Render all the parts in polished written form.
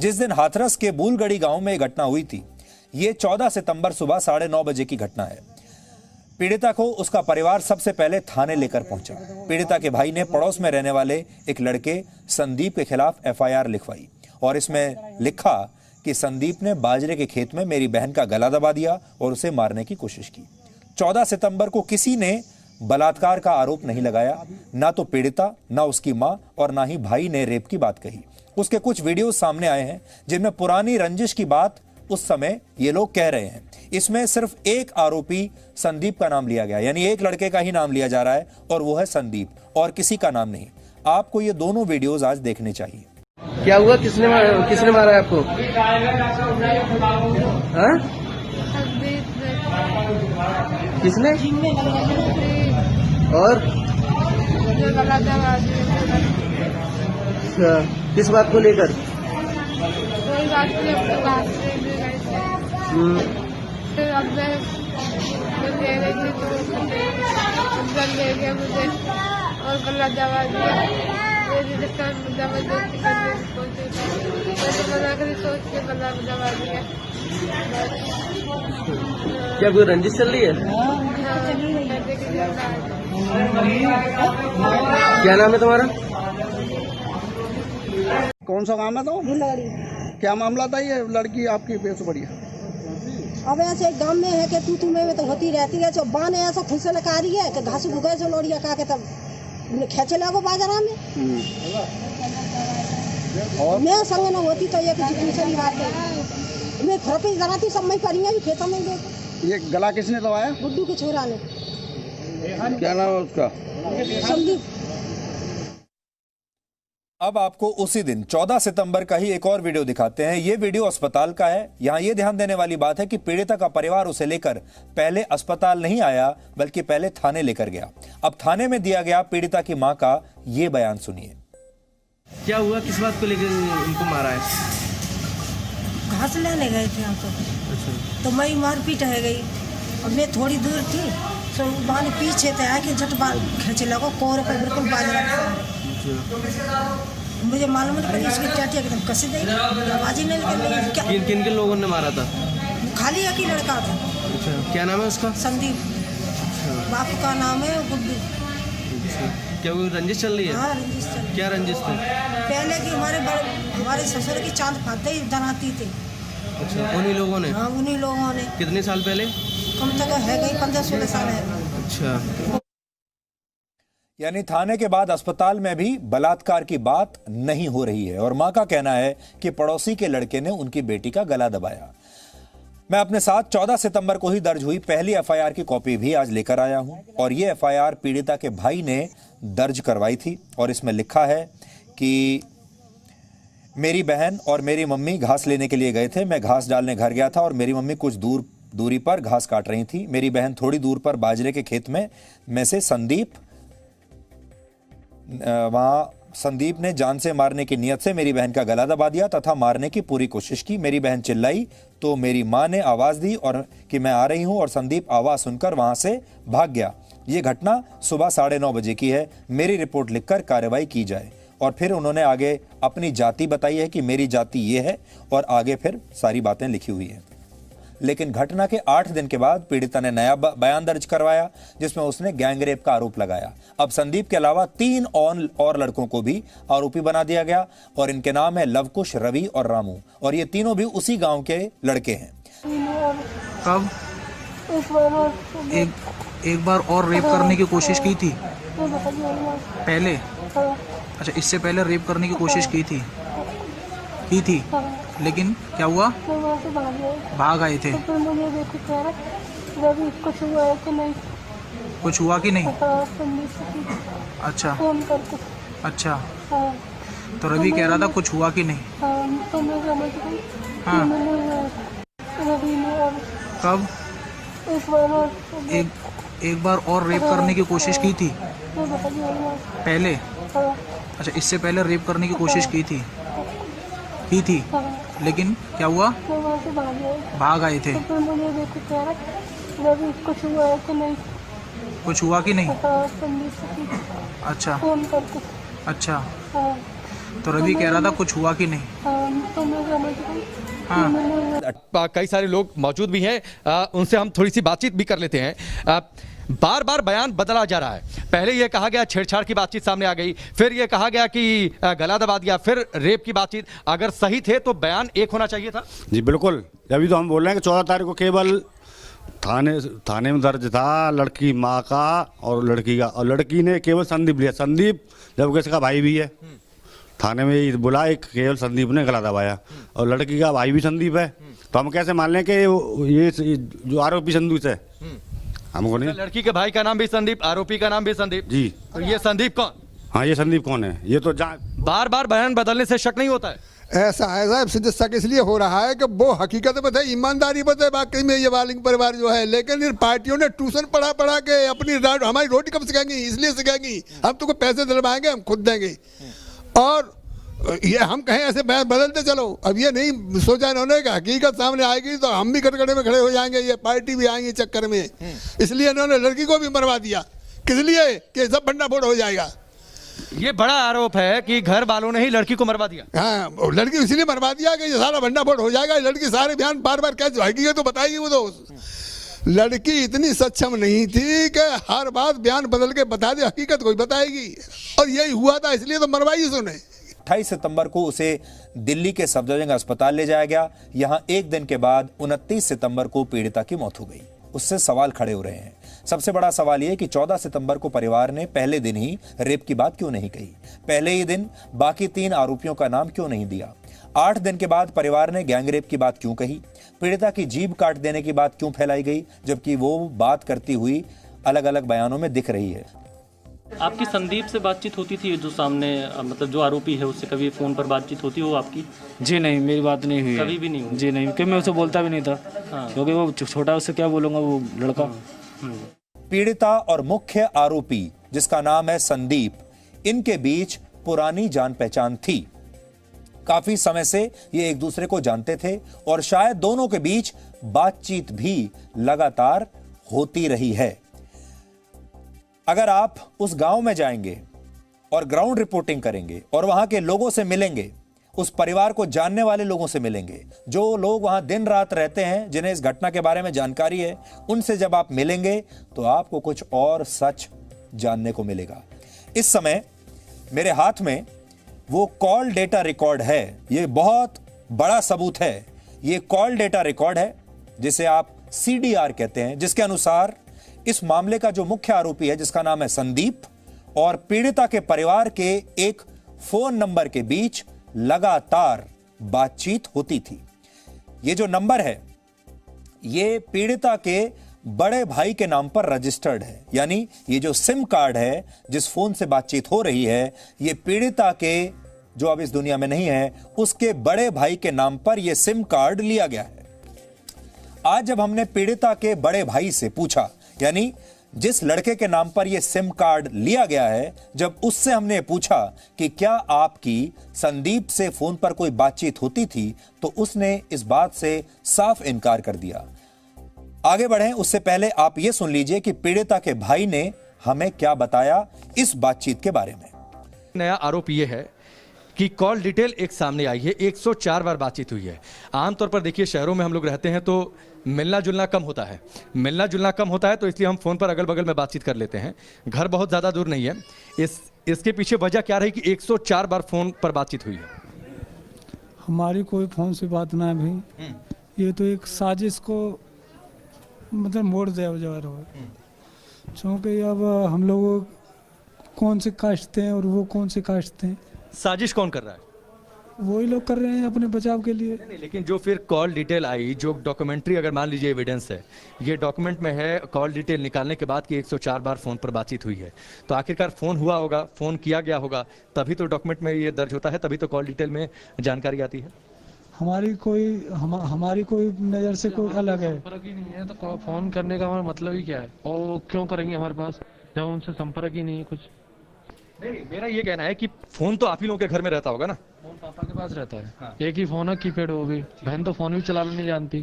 जिस दिन हाथरस के बूलगढ़ी गांव में घटना हुई थी, ये 14 सितंबर सुबह 9:30 बजे की घटना है। पीड़िता को उसका परिवार सबसे पहले थाने लेकर पहुंचा। पीड़िता के भाई ने पड़ोस में रहने वाले एक लड़के संदीप के खिलाफ एफआईआर लिखवाई और इसमें लिखा कि संदीप ने बाजरे के खेत में मेरी बहन का गला दबा दिया और उसे मारने की कोशिश की। 14 सितंबर को किसी ने बलात्कार का आरोप नहीं लगाया, ना तो पीड़िता, ना उसकी मां और ना ही भाई ने रेप की बात कही। उसके कुछ वीडियो सामने आए हैं जिनमें पुरानी रंजिश की बात उस समय ये लोग कह रहे हैं। इसमें सिर्फ एक आरोपी संदीप का नाम लिया गया, यानी एक लड़के का ही नाम लिया जा रहा है और वो है संदीप और किसी का नाम नहीं। आपको ये दोनों वीडियोस आज देखने चाहिए। क्या हुआ? किसने मारा है आपको? हाँ? किसने? और अच्छा, किस बात को लेकर? फिर अब मैं ले रही थी तो ले गया मुझे और गला दबा दिया। जबरदस्ती करने की कोशिश मैंने मना कर सोच के गला दबा दिया। क्या कोई रंजिश चल रही है? क्या नाम है तुम्हारा? कौन सा काम है? तो क्या मामला था? ये लड़की आपकी बेस बढ़िया अब ऐसे गांव में है कि तू में तो होती रहती है। बान ऐसा खुश लगा रही है कि घास भुगा से लोड़िया का के तब खेचे लगो बाजारा में। और मैं संग न होती तो ये दूसरी बात है। मैं घर पे जरा थी सब मैं करी है खेतों में देख। ये गला किसने दबाया? गुड्डू के छोरा ने। क्या नाम है उसका? संदीप। अब आपको उसी दिन 14 सितंबर का ही एक और वीडियो दिखाते हैं। यह वीडियो अस्पताल का है। यहां यह ध्यान देने वाली बात है कि पीड़िता का परिवार उसे लेकर पहले अस्पताल नहीं आया, बल्कि पहले थाने लेकर गया। अब थाने में दिया गया पीड़िता की मां का यह बयान सुनिए। क्या हुआ? किस बात को लेकर उनको मारा है? घास लेने गए थे यहाँ अच्छा। तो मैं मारपीट है गई और मैं थोड़ी दूर थी तो बाने पीछे थे आके झट बाल खींचे लगो कोरे पे बिल्कुल बाजरा। मुझे मालूम नहीं पड़ी इसकी टाटी एकदम कसी गई, आवाज ही नहीं निकल क्या। किन किन लोगों ने मारा था? खाली एक ही लड़का था। अच्छा, क्या नाम है उसका? संदीप। बाप का नाम है गुड्डू। क्या कोई रंजिश चल रही है? हाँ, रंजिश चल रही है। क्या रंजिश थी? पहले की हमारे ससुर की चांद फाते ही दनाती थी। अच्छा, उन्हीं लोगों ने? हाँ, उन्हीं लोगों ने। कितने साल पहले? कम तक है गई 15-16 साल है। अच्छा। यानी थाने के बाद अस्पताल में भी बलात्कार की बात नहीं हो रही है और मां का कहना है कि पड़ोसी के लड़के ने उनकी बेटी का गला दबाया। मैं अपने साथ 14 सितंबर को ही दर्ज हुई पहली एफआईआर की कॉपी भी आज लेकर आया हूं और यह एफआईआर पीड़िता के भाई ने दर्ज करवाई थी और इसमें लिखा है कि मेरी बहन और मेरी मम्मी घास लेने के लिए गए थे। मैं घास डालने घर गया था और मेरी मम्मी कुछ दूरी पर घास काट रही थी। मेरी बहन थोड़ी दूर पर बाजरे के खेत में से संदीप ने जान से मारने की नियत से मेरी बहन का गला दबा दिया तथा मारने की पूरी कोशिश की। मेरी बहन चिल्लाई तो मेरी मां ने आवाज दी और कि मैं आ रही हूं और संदीप आवाज सुनकर वहां से भाग गया। यह घटना सुबह 9:30 बजे की है। मेरी रिपोर्ट लिखकर कार्रवाई की जाए। और फिर उन्होंने आगे अपनी जाति बताई है कि मेरी जाति ये है और आगे फिर सारी बातें लिखी हुई है। लेकिन घटना के 8 दिन के बाद पीड़िता ने नया बयान दर्ज करवाया जिसमें उसने गैंगरेप का आरोप लगाया। अब संदीप के अलावा 3 और लड़कों को भी आरोपी बना दिया गया और इनके नाम है लवकुश, रवि और रामू और ये तीनों भी उसी गांव के लड़के हैं। कब? एक बार और रेप करने की कोशिश की थी पहले? अच्छा, इससे पहले रेप करने की कोशिश की थी? लेकिन क्या हुआ? भाग आए थे। कुछ हुआ कि नहीं? अच्छा अच्छा, तो रवि कह रहा था कुछ हुआ कि नहीं? हाँ। कब? एक बार और रेप करने की कोशिश की थी पहले? अच्छा, इससे पहले रेप करने की कोशिश की थी लेकिन क्या हुआ? भाग आए थे। कुछ हुआ कि नहीं? अच्छा अच्छा, तो रवि कह रहा था कुछ हुआ कि नहीं? हाँ, कई सारे लोग मौजूद भी हैं, उनसे हम थोड़ी सी बातचीत भी कर लेते हैं। बार बार बयान बदला जा रहा है। पहले ये कहा गया छेड़छाड़ की बातचीत सामने आ गई, फिर ये कहा गया कि गला दबा दिया, फिर रेप की बातचीत। अगर सही थे तो बयान एक होना चाहिए था। जी बिल्कुल, अभी तो हम बोल रहे हैं कि 14 तारीख को केवल थाने में दर्ज था लड़की माँ का और लड़की का, और लड़की ने केवल संदीप लिया। संदीप जबकि इसका भाई भी है, थाने में ये बोला एक केवल संदीप ने गला दबाया, और लड़की का भाई भी संदीप है। तो हम कैसे मान लें कि ये जो आरोपी संदूक है? हमको नहीं। लड़की के भाई का नाम भी संदीप, आरोपी का नाम भी संदीप जी। तो ये संदीप कौन? हाँ, ये संदीप कौन है? ये तो बार बार बयान बदलने से शक नहीं होता है? ऐसा है साहब, सिद्ध शक इसलिए हो रहा है कि वो हकीकत में है, ईमानदारी बताए वाकई में ये वालिंग परिवार जो है, लेकिन इन पार्टियों ने ट्यूशन पढ़ा के अपनी हमारी रोटी कब सिखाएंगी? इसलिए सिखाएंगी हम तुमको पैसे दिलवाएंगे, हम खुद देंगे। और ये हम कहें ऐसे बयान बदलते चलो, अब ये नहीं सोचा इन्होंने कि हकीकत सामने आएगी तो हम भी कटकड़े में खड़े हो जाएंगे, ये पार्टी भी आएंगी चक्कर में। इसलिए इन्होंने लड़की को भी मरवा दिया। किस लिए? कि सब भंडाफोड़ हो जाएगा। ये बड़ा आरोप है कि घर वालों ने ही लड़की को मरवा दिया। हाँ, लड़की इसलिए मरवा दिया कि ये सारा भंडाफोड़ हो जाएगा। लड़की सारे बयान बार बार कैसे हकीकत तो बताएगी। वो तो लड़की इतनी सक्षम नहीं थी कि हर बात बयान बदल के बता दे, हकीकत कोई बताएगी। और यही हुआ था, इसलिए तो मरवाई उसने। 28 सितंबर को उसे दिल्ली के सफदरजंग अस्पताल ले जाया गया। यहां एक दिन के बाद 29 सितंबर को पीड़िता की मौत हो गई। उससे सवाल खड़े हो रहे हैं। सबसे बड़ा सवाल यह कि 14 सितंबर को परिवार ने पहले दिन ही रेप की बात क्यों नहीं कही? पहले ही दिन बाकी 3 आरोपियों का नाम क्यों नहीं दिया? 8 दिन के बाद परिवार ने गैंगरेप की बात क्यों कही? पीड़िता की जीभ काट देने की बात क्यों फैलाई गई, जबकि वो बात करती हुई अलग अलग बयानों में दिख रही है? आपकी संदीप से बातचीत होती थी, जो सामने मतलब जो आरोपी है उससे कभी फोन पर बातचीत होती हो आपकी? जी नहीं, मेरी बात नहीं हुई। कभी भी नहीं हुई? जी नहीं, क्योंकि मैं उसे बोलता भी नहीं था। हाँ। क्योंकि वो छोटा, उससे क्या बोलूँगा, वो लड़का। पीड़िता और मुख्य आरोपी जिसका नाम है संदीप, इनके बीच पुरानी जान पहचान थी। काफी समय से ये एक दूसरे को जानते थे और शायद दोनों के बीच बातचीत भी लगातार होती रही है। अगर आप उस गांव में जाएंगे और ग्राउंड रिपोर्टिंग करेंगे और वहां के लोगों से मिलेंगे, उस परिवार को जानने वाले लोगों से मिलेंगे, जो लोग वहां दिन रात रहते हैं, जिन्हें इस घटना के बारे में जानकारी है, उनसे जब आप मिलेंगे तो आपको कुछ और सच जानने को मिलेगा। इस समय मेरे हाथ में वो कॉल डेटा रिकॉर्ड है। ये बहुत बड़ा सबूत है। ये कॉल डेटा रिकॉर्ड है जिसे आप CDR कहते हैं, जिसके अनुसार इस मामले का जो मुख्य आरोपी है, जिसका नाम है संदीप, और पीड़िता के परिवार के एक फोन नंबर के बीच लगातार बातचीत होती थी। ये जो नंबर है, ये पीड़िता के बड़े भाई के नाम पर रजिस्टर्ड है। यानी ये जो सिम कार्ड है, जिस फोन से बातचीत हो रही है, ये पीड़िता के, जो अब इस दुनिया में नहीं है, उसके बड़े भाई के नाम पर यह सिम कार्ड लिया गया है। आज जब हमने पीड़िता के बड़े भाई से पूछा, यानी जिस लड़के के नाम पर यह सिम कार्ड लिया गया है, जब उससे हमने पूछा कि क्या आपकी संदीप से फोन पर कोई बातचीत होती थी, तो उसने इस बात से साफ इनकार कर दिया। आगे बढ़ें उससे पहले आप यह सुन लीजिए कि पीड़िता के भाई ने हमें क्या बताया इस बातचीत के बारे में। नया आरोप यह है कि कॉल डिटेल एक सामने आई है, 104 बार बातचीत हुई है। आमतौर पर देखिए, शहरों में हम लोग रहते हैं तो मिलना जुलना कम होता है, तो इसलिए हम फ़ोन पर अगल बगल में बातचीत कर लेते हैं। घर बहुत ज़्यादा दूर नहीं है। इसके पीछे वजह क्या रही कि 104 बार फ़ोन पर बातचीत हुई है? हमारी कोई फ़ोन से बात ना भी, ये तो एक साजिश को मतलब मोड़ दिया जा रहा है। क्योंकि अब हम लोग कौन से कास्ट हैं और वो कौन से कास्ट हैं। साजिश कौन कर रहा है? वही लोग कर रहे हैं अपने बचाव के लिए। नहीं, लेकिन जो फिर कॉल डिटेल आई, जो डॉक्यूमेंट्री, अगर मान लीजिए एविडेंस है, ये डॉक्यूमेंट में है कॉल डिटेल निकालने के बाद कि 104 बार फ़ोन पर बातचीत हुई है, तो आखिरकार फ़ोन हुआ होगा, फ़ोन किया गया होगा, तभी तो डॉक्यूमेंट में ये दर्ज होता है, तभी तो कॉल डिटेल में जानकारी आती है। हमारी कोई नज़र से कोई अलग है। संपर्क ही नहीं है तो फ़ोन करने का हमारा मतलब ही क्या है, और क्यों करेंगे हमारे पास जब उनसे संपर्क ही नहीं है कुछ। नहीं, मेरा ये कहना है कि फोन तो आप ही लोगों के घर में रहता होगा ना? फोन पापा के पास रहता है। हाँ। एक ही फोन है, कीपैड, वो भी। बहन तो फोन भी चलाना नहीं जानती,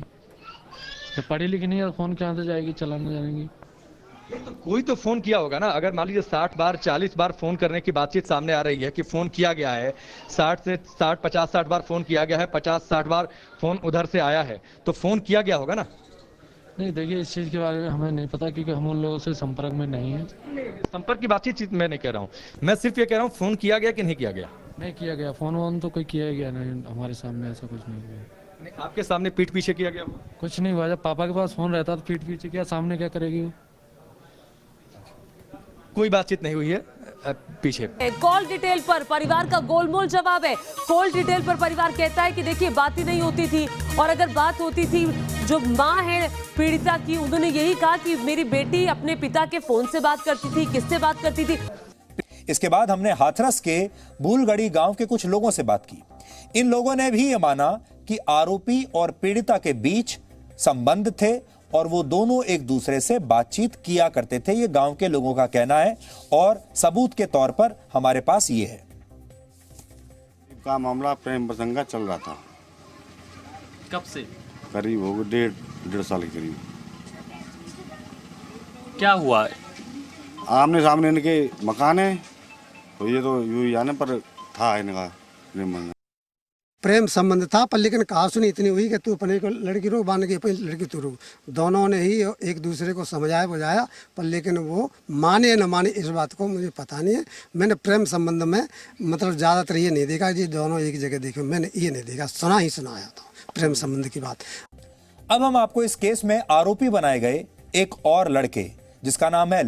जब पढ़ी लिखी नहीं है, फोन कहाँ से जाएगी, चलाना जानेगी। तो कोई तो फोन किया होगा ना। अगर मान लीजिए 60 बार 40 बार फोन करने की बातचीत सामने आ रही है कि फोन किया गया है, 50-60 बार फोन किया गया है, 50-60 बार फोन उधर से आया है, तो फोन किया गया होगा ना। नहीं देखिए, इस चीज़ के बारे में हमें नहीं पता क्योंकि हम उन लोगों से संपर्क में नहीं है। संपर्क की बातचीत मैं नहीं कह रहा हूँ, मैं सिर्फ ये कह रहा हूँ फोन किया गया कि नहीं किया गया। नहीं किया गया, फोन वोन तो कोई किया ही गया नहीं, हमारे सामने ऐसा कुछ नहीं हुआ। नहीं, आपके सामने पीठ पीछे किया गया? कुछ नहीं हुआ। जब पापा के पास फोन रहता तो पीठ पीछे क्या, सामने क्या करेगी वो। कोई बातचीत नहीं हुई है पीछे। कॉल डिटेल पर परिवार का गोलमोल जवाब है। कॉल डिटेल पर परिवार कहता है कि देखिए बात ही नहीं होती थी, और अगर बात होती थी, जो मां है पीड़िता की, उन्होंने यही कहा कि मेरी बेटी अपने पिता के फोन से बात करती थी। किससे बात करती थी? इसके बाद हमने हाथरस के भूलगढ़ी गांव के कुछ लोगों से बात की। इन लोगों ने भी यह माना कि आरोपी और पीड़िता के बीच संबंध थे और वो दोनों एक दूसरे से बातचीत किया करते थे। ये गांव के लोगों का कहना है और सबूत के तौर पर हमारे पास ये है। का मामला प्रेम प्रसंग का चल रहा था। कब से? करीब हो गए 1.5 साल के करीब। क्या हुआ? आमने सामने इनके मकान है, तो ये तो यूं ही जाने पर था इनका प्रेम संबंध था, पर लेकिन कहा सुनी इतनी हुई कि तू अपने को लड़की रो, बांध के अपनी लड़की तू रो। दोनों ने ही एक दूसरे को समझाया बुझाया, पर लेकिन वो माने न माने इस बात को मुझे पता नहीं है। मैंने प्रेम संबंध में मतलब ज़्यादातर ये नहीं देखा जी दोनों एक जगह देखे, मैंने ये नहीं देखा, सुनाया था प्रेम संबंध की बात। अब हम आपको इस केस में आरोपी बनाए गए एक और लड़के, जिसका नाम है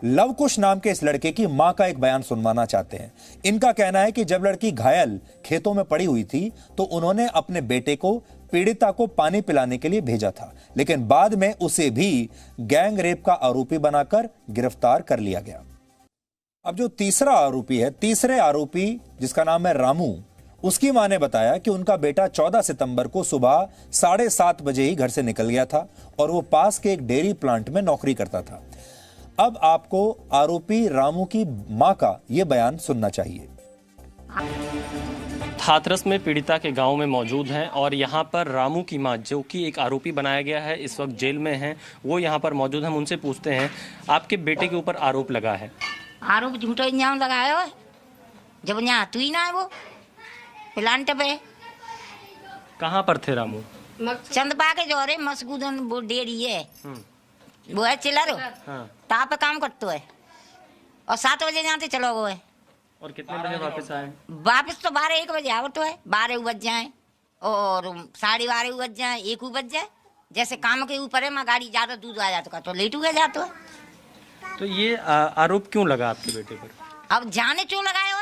लवकुश नाम के इस लड़के की मां का एक बयान सुनवाना चाहते हैं। इनका कहना है कि जब लड़की घायल खेतों में पड़ी हुई थी तो उन्होंने अपने बेटे को पीड़िता को पानी पिलाने के लिए भेजा था, लेकिन बाद में उसे भी गैंग रेप का आरोपी बनाकर गिरफ्तार कर लिया गया। अब जो तीसरा आरोपी है, तीसरे आरोपी जिसका नाम है रामू, उसकी मां ने बताया कि उनका बेटा 14 सितंबर को सुबह 7:30 बजे ही घर से निकल गया था और वो पास के एक डेयरी प्लांट में नौकरी करता था। अब आपको आरोपी रामू की मां का यह बयान सुनना चाहिए। हाथरस में पीड़िता के गांव में मौजूद हैं और यहां पर रामू की मां, जो कि एक आरोपी बनाया गया है, इस वक्त जेल में हैं, वो यहां पर मौजूद हैं। हम उनसे पूछते हैं, आपके बेटे के ऊपर आरोप लगा है। आरोप झूठा इल्जाम लगाया है, जब यहाँ तू ही ना है वो प्लांट पे। कहाँ पर थे रामू? चंदपा के जोरे मसगूदन वो डेरी है, वो है चिल्लर, ता पे काम करते है और 7 बजे जाते चलो वो है। और कितने बजे वापस आए? वापस तो 12-1 बजे आवत है, 12 बज जाए और 12:30 बज जाए, 1 बज जाए। जैसे काम के ऊपर है, मैं गाड़ी ज्यादा दूध आ जाता तो लेट हो गया जाता है। तो ये आरोप क्यों लगा आपके बेटे पर? अब जाने क्यों लगाए हो,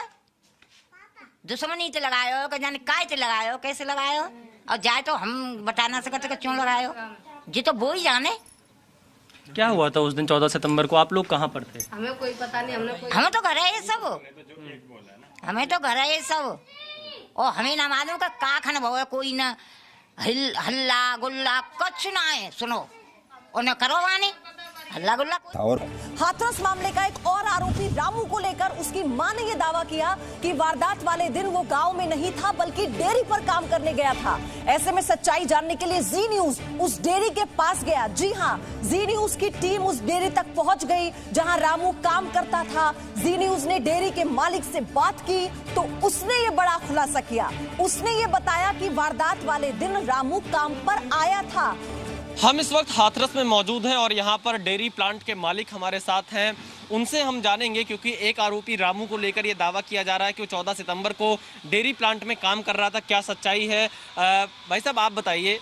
दुश्मनी तो लगाए हो, जाने काय तो लगाए हो, कैसे लगाए हो, और जाए तो हम बता ना सकते क्यों लगाए हो, जी तो वो ही जाने। क्या हुआ था उस दिन 14 सितंबर को? आप लोग कहाँ पर थे? हमें कोई पता नहीं, हमें तो घर है ये सब, हमें तो घर है ये सब, और हमें ना मालूम का खान भाव है, कोई ना हल्ला गुल्ला कुछ ना है, सुनो उन्हें करो वानी हल्ला गुल्ला। और हाथरस मामले का एक और आरोपी रामू को लेकर उसकी मां ने यह दावा किया कि वारदात वाले दिन वो गांव में नहीं था बल्कि डेयरी पर काम करने गया था। ऐसे में सच्चाई जानने के लिए जी न्यूज उस डेयरी के पास गया। जी हां, जी न्यूज की टीम उस डेयरी तक पहुंच गई जहां रामू काम करता था। जी न्यूज ने डेयरी के मालिक से बात की तो उसने ये बड़ा खुलासा किया। उसने ये बताया कि वारदात वाले दिन रामू काम पर आया था। हम इस वक्त हाथरस में मौजूद हैं और यहाँ पर डेयरी प्लांट के मालिक हमारे साथ हैं। उनसे हम जानेंगे, क्योंकि एक आरोपी रामू को लेकर ये दावा किया जा रहा है कि वो 14 सितंबर को डेयरी प्लांट में काम कर रहा था। क्या सच्चाई है? भाई साहब आप बताइए,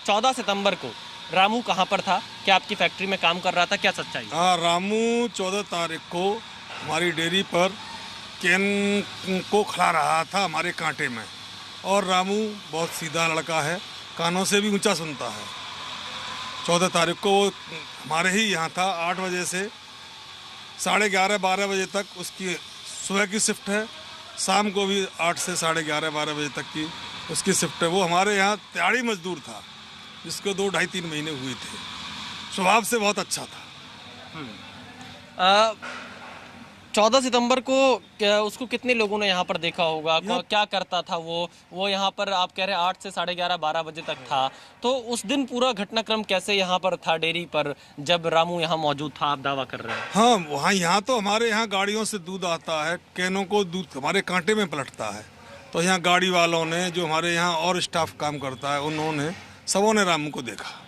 14 सितंबर को रामू कहाँ पर था? क्या आपकी फैक्ट्री में काम कर रहा था? क्या सच्चाई? हाँ, रामू 14 तारीख को हमारी डेयरी पर कैन को खिला रहा था हमारे कांटे में, और रामू बहुत सीधा लड़का है, कानों से भी ऊंचा सुनता है। 14 तारीख को वो हमारे ही यहाँ था। 8 बजे से 11:30-12 बजे तक उसकी सुबह की शिफ्ट है, शाम को भी 8 से 11:30-12 बजे तक की उसकी शिफ्ट है। वो हमारे यहाँ दिहाड़ी मजदूर था, जिसको 2-2.5-3 महीने हुए थे। स्वभाव से बहुत अच्छा था। 14 सितंबर को उसको कितने लोगों ने यहाँ पर देखा होगा? क्या करता था वो यहाँ पर आप कह रहे हैं 8 से 11:30 12 बजे तक था, तो उस दिन पूरा घटनाक्रम कैसे यहाँ पर था डेयरी पर जब रामू यहाँ मौजूद था, आप दावा कर रहे हैं? हाँ, वहाँ यहाँ तो हमारे यहाँ गाड़ियों से दूध आता है, कैनों को दूध हमारे कांटे में पलटता है, तो यहाँ गाड़ी वालों ने, जो हमारे यहाँ और स्टाफ काम करता है, उन्होंने सबों ने रामू को देखा।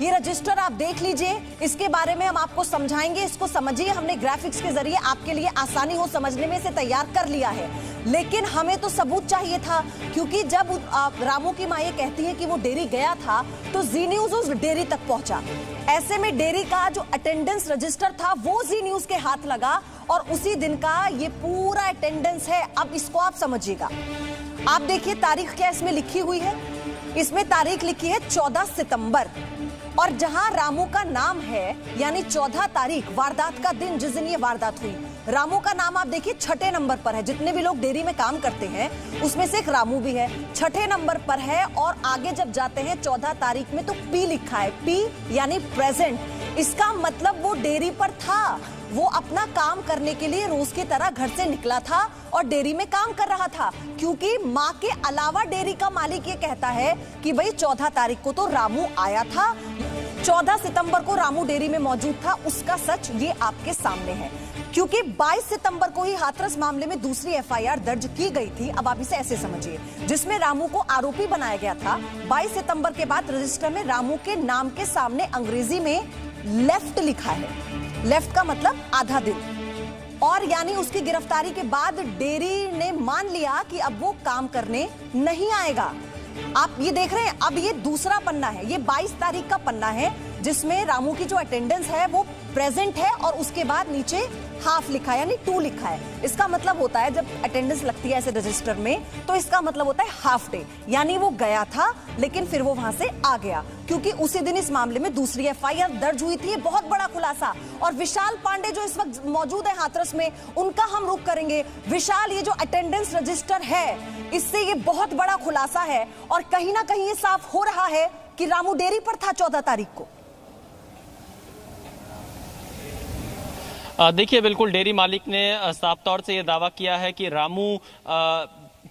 ये रजिस्टर आप देख लीजिए, इसके बारे में हम आपको समझाएंगे, इसको समझिए। हमने ग्राफिक्स के जरिए आपके लिए आसानी हो समझने में इसे तैयार कर लिया है, लेकिन हमें तो सबूत चाहिए था, क्योंकि जब रामू की मां ये कहती है कि वो डेयरी गया था, तो जी न्यूज उस डेयरी तक पहुंचा। ऐसे में डेयरी का जो अटेंडेंस रजिस्टर था वो जी न्यूज के हाथ लगा, और उसी दिन का ये पूरा अटेंडेंस है। अब इसको आप समझिएगा। आप देखिए तारीख क्या इसमें लिखी हुई है। इसमें तारीख लिखी है 14 सितंबर, और जहां रामू का नाम है, यानी 14 तारीख वारदात का दिन, जिस दिन ये वारदात हुई, रामू का नाम आप देखिए 6ठे नंबर पर है। जितने भी लोग डेयरी में काम करते हैं उसमें से एक रामू भी है, 6ठे नंबर पर है। और आगे जब जाते हैं 14 तारीख में तो पी लिखा है, पी यानी प्रेजेंट। इसका मतलब वो डेयरी पर था, वो अपना काम करने के लिए रोज की तरह घर से निकला था और डेयरी में काम कर रहा था, क्योंकि मां के अलावा डेयरी का मालिक ये कहता है कि भाई 14 तारीख को तो रामू आया था, 14 सितंबर को रामू डेयरी में मौजूद था। उसका सच ये आपके सामने है, क्योंकि 22 सितंबर को ही हाथरस मामले में दूसरी एफआईआर दर्ज की गई थी। अब आप इसे ऐसे समझिए, जिसमें रामू को आरोपी बनाया गया था। 22 सितंबर के बाद रजिस्टर में रामू के नाम के सामने अंग्रेजी में लेफ्ट लिखा है। लेफ्ट का मतलब आधा दिन, और यानी उसकी गिरफ्तारी के बाद डेयरी ने मान लिया कि अब वो काम करने नहीं आएगा। आप ये देख रहे हैं, अब ये दूसरा पन्ना है, ये 22 तारीख का पन्ना है, जिसमें रामू की जो अटेंडेंस है वो प्रेजेंट है, और उसके बाद नीचे हाफ लिखा है, यानी 2 लिखा है। इसका मतलब होता है, जब अटेंडेंस लगती है ऐसे रजिस्टर में, तो इसका मतलब होता है हाफ डे, यानी वो गया था लेकिन फिर वो वहां से आ गया, क्योंकि उसी दिन इस मामले में दूसरी एफआईआर दर्ज हुई थी। ये बहुत बड़ा खुलासा। और विशाल पांडे जो इस वक्त मौजूद है हाथरस में, उनका हम रुख करेंगे। विशाल, ये जो अटेंडेंस रजिस्टर है, इससे ये बहुत बड़ा खुलासा है, और कहीं ना कहीं ये साफ हो रहा है कि रामू डेयरी पर था 14 तारीख को। देखिए, बिल्कुल डेयरी मालिक ने साफ तौर से ये दावा किया है कि रामू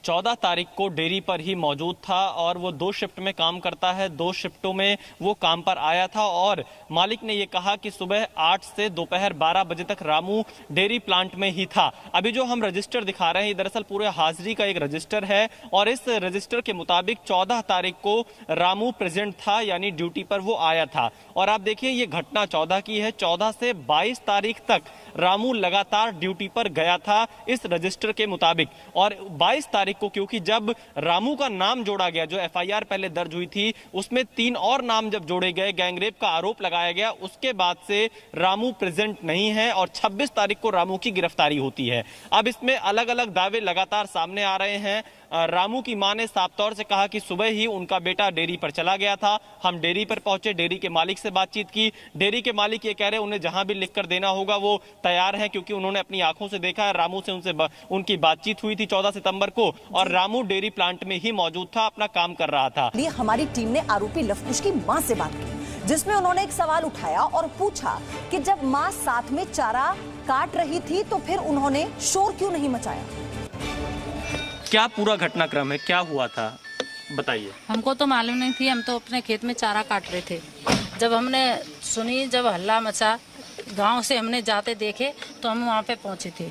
14 तारीख को डेयरी पर ही मौजूद था, और वो 2 शिफ्ट में काम करता है, 2 शिफ्टों में वो काम पर आया था। और मालिक ने ये कहा कि सुबह 8 से दोपहर 12 बजे तक रामू डेयरी प्लांट में ही था। अभी जो हम रजिस्टर दिखा रहे हैं, दरअसल पूरे हाजिरी का एक रजिस्टर है, और इस रजिस्टर के मुताबिक 14 तारीख को रामू प्रेजेंट था, यानी ड्यूटी पर वो आया था। और आप देखिए, ये घटना 14 की है। 14 से 22 तारीख तक रामू लगातार ड्यूटी पर गया था इस रजिस्टर के मुताबिक। और 22 तारीख को, क्योंकि जब रामू का नाम जोड़ा गया, जो एफआईआर पहले दर्ज हुई थी, उसमें 3 और नाम जब जोड़े गए, गैंगरेप का आरोप लगाया गया, उसके बाद से रामू प्रेजेंट नहीं है, और 26 तारीख को रामू की गिरफ्तारी होती है। अब इसमें अलग अलग दावे लगातार सामने आ रहे हैं। रामू की मां ने साफ तौर से कहा कि सुबह ही उनका बेटा डेयरी पर चला गया था, हम डेयरी पर पहुंचे, डेयरी के मालिक से बातचीत की। डेयरी के मालिक ये कह रहे हैं उन्हें जहां भी लिखकर देना होगा वो तैयार है, क्योंकि उन्होंने अपनी आंखों से देखा है। रामू से उनकी बातचीत हुई थी 14 सितंबर को, और रामू डेयरी प्लांट में ही मौजूद था, अपना काम कर रहा था। हमारी टीम ने आरोपी लवकुश की मां से बात की, जिसमें उन्होंने एक सवाल उठाया और पूछा कि जब मां साथ में चारा काट रही थी तो फिर उन्होंने शोर क्यों नहीं मचाया। क्या पूरा घटनाक्रम है, क्या हुआ था, बताइए। हमको तो मालूम नहीं थी, हम तो अपने खेत में चारा काट रहे थे। जब हमने सुनी, जब हल्ला मचा, गांव से हमने जाते देखे, तो हम वहाँ पे पहुँचे थे।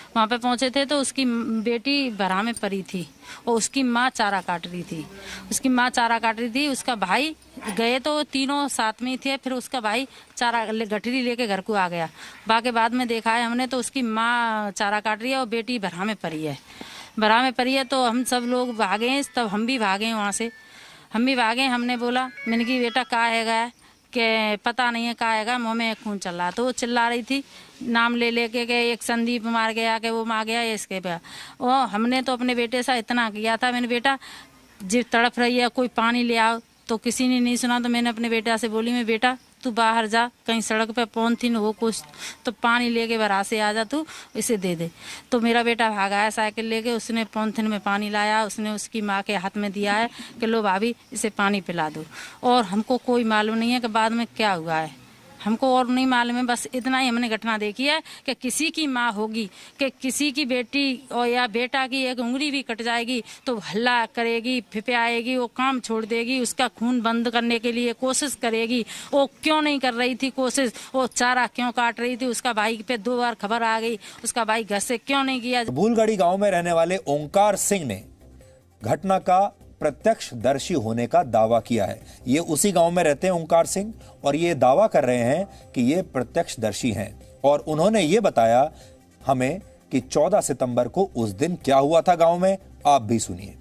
वहाँ पे पहुँचे थे तो उसकी बेटी भरा में पड़ी थी, और उसकी माँ चारा काट रही थी। उसकी माँ चारा काट रही थी, उसका भाई गए तो तीनों साथ में ही थे। फिर उसका भाई चारा गठरी लेके घर को आ गया। बाकी बाद में देखा है हमने, तो उसकी माँ चारा काट रही है और बेटी भरा में पड़ी है। भरा में पड़ी है तो हम सब लोग भागे, तब हम भी भागे वहाँ से। हम भी भागे, हमने बोला, मैंने कि बेटा कहाँ हैगा, कि पता नहीं है कहाँ हैगा, मुँह में खून चल रहा। तो वो चिल्ला रही थी, नाम ले लेके के एक संदीप मार गया, कि वो मार गया, इसके पे। वो हमने तो अपने बेटे से इतना किया था, मैंने बेटा जिस तड़प रही है कोई पानी ले आओ, तो किसी ने नहीं सुना। तो मैंने अपने बेटा से बोली, मैं बेटा तू बाहर जा, कहीं सड़क पे पॉलिथीन हो कुछ, तो पानी लेके भरा से आ जा, तू इसे दे दे। तो मेरा बेटा भागा है साइकिल लेके, उसने पॉलिथीन में पानी लाया, उसने उसकी माँ के हाथ में दिया है कि लो भाभी इसे पानी पिला दो। और हमको कोई मालूम नहीं है कि बाद में क्या हुआ है। हमको और नहीं मालूम है, बस इतना ही हमने घटना देखी है कि किसी की माँ होगी कि किसी की बेटी और या बेटा की एक उंगली भी कट जाएगी तो हल्ला करेगी, फिफियाएगी, वो काम छोड़ देगी, उसका खून बंद करने के लिए कोशिश करेगी। वो क्यों नहीं कर रही थी कोशिश, वो चारा क्यों काट रही थी, उसका भाई पे 2 बार खबर आ गई, उसका भाई घर से क्यों नहीं किया। भूलगढ़ी गांव में रहने वाले ओंकार सिंह ने घटना का प्रत्यक्षदर्शी होने का दावा किया है। ये उसी गांव में रहते हैं ओंकार सिंह, और ये दावा कर रहे हैं कि ये प्रत्यक्षदर्शी हैं, और उन्होंने ये बताया हमें कि 14 सितंबर को उस दिन क्या हुआ था गांव में। आप भी सुनिए।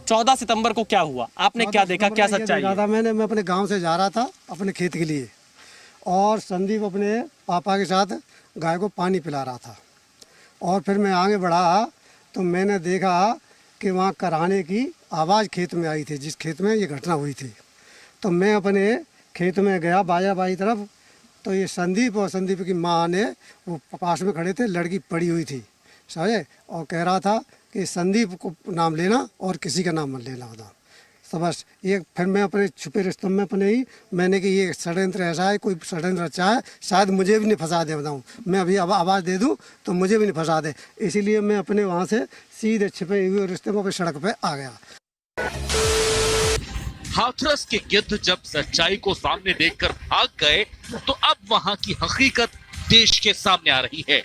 14 सितंबर को क्या हुआ, आपने क्या देखा, क्या सच्चाई है? मैं अपने गाँव से जा रहा था अपने खेत के लिए, और संदीप अपने पापा के साथ गाय को पानी पिला रहा था, और फिर मैं आगे बढ़ा तो मैंने देखा कि वहाँ कराने की आवाज़ खेत में आई थी, जिस खेत में ये घटना हुई थी। तो मैं अपने खेत में गया बाई तरफ, तो ये संदीप और संदीप की माँ ने वो पास में खड़े थे, लड़की पड़ी हुई थी समझे, और कह रहा था कि संदीप को नाम लेना और किसी का नाम मत लेना होता। तो बस ये फिर मैं अपने छुपे रिश्तों में अपने ही मैंने कि ये षड्यंत्र ऐसा है, कोई षड्यंत्र अच्छा है, शायद मुझे भी नहीं फंसा दे, बताऊँ मैं अभी आवाज़ दे दूँ तो मुझे भी नहीं फंसा दे, इसीलिए मैं अपने वहाँ से सीधे छिपे हुए रिश्ते में सड़क पे आ गया। हाथरस के गिद्ध जब सच्चाई को सामने देखकर भाग गए तो अब वहाँ की हकीकत देश के सामने आ रही है।